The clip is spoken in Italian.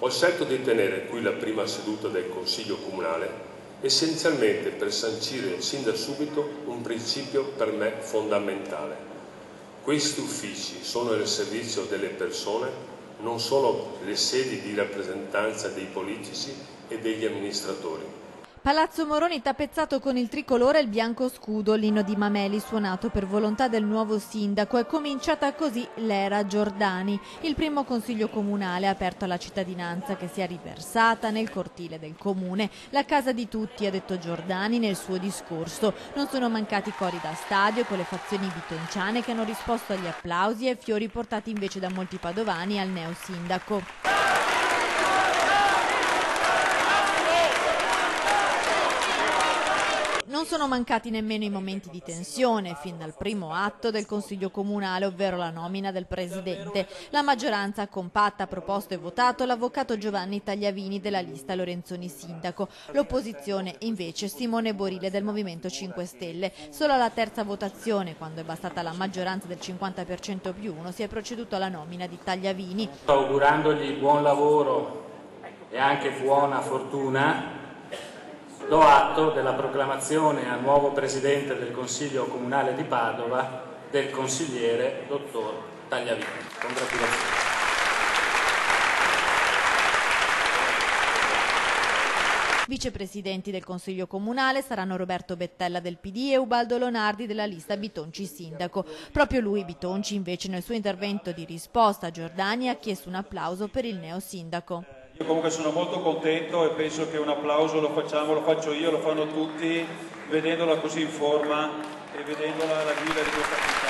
Ho scelto di tenere qui la prima seduta del Consiglio Comunale essenzialmente per sancire sin da subito un principio per me fondamentale. Questi uffici sono al servizio delle persone, non sono le sedi di rappresentanza dei politici e degli amministratori. Palazzo Moroni tappezzato con il tricolore e il bianco scudo, l'inno di Mameli suonato per volontà del nuovo sindaco. È cominciata così l'era Giordani, il primo consiglio comunale aperto alla cittadinanza che si è riversata nel cortile del comune. La casa di tutti, ha detto Giordani nel suo discorso. Non sono mancati cori da stadio con le fazioni bitonciane che hanno risposto agli applausi e ai fiori portati invece da molti padovani al neo sindaco. Non sono mancati nemmeno i momenti di tensione, fin dal primo atto del Consiglio Comunale, ovvero la nomina del Presidente. La maggioranza compatta ha proposto e votato l'avvocato Giovanni Tagliavini della lista Lorenzoni Sindaco. L'opposizione invece Simone Borile del Movimento 5 Stelle. Solo alla terza votazione, quando è bastata la maggioranza del 50% più 1, si è proceduto alla nomina di Tagliavini. Augurandogli buon lavoro e anche buona fortuna, do atto della proclamazione a nuovo Presidente del Consiglio Comunale di Padova del consigliere dottor Tagliavini. Congratulazioni. Vicepresidenti del Consiglio Comunale saranno Roberto Bettella del PD e Ubaldo Lonardi della lista Bitonci Sindaco. Proprio lui, Bitonci, invece nel suo intervento di risposta a Giordani ha chiesto un applauso per il neo sindaco. Io comunque sono molto contento e penso che un applauso lo faccio io, lo fanno tutti, vedendola così in forma e vedendola alla guida di questa città.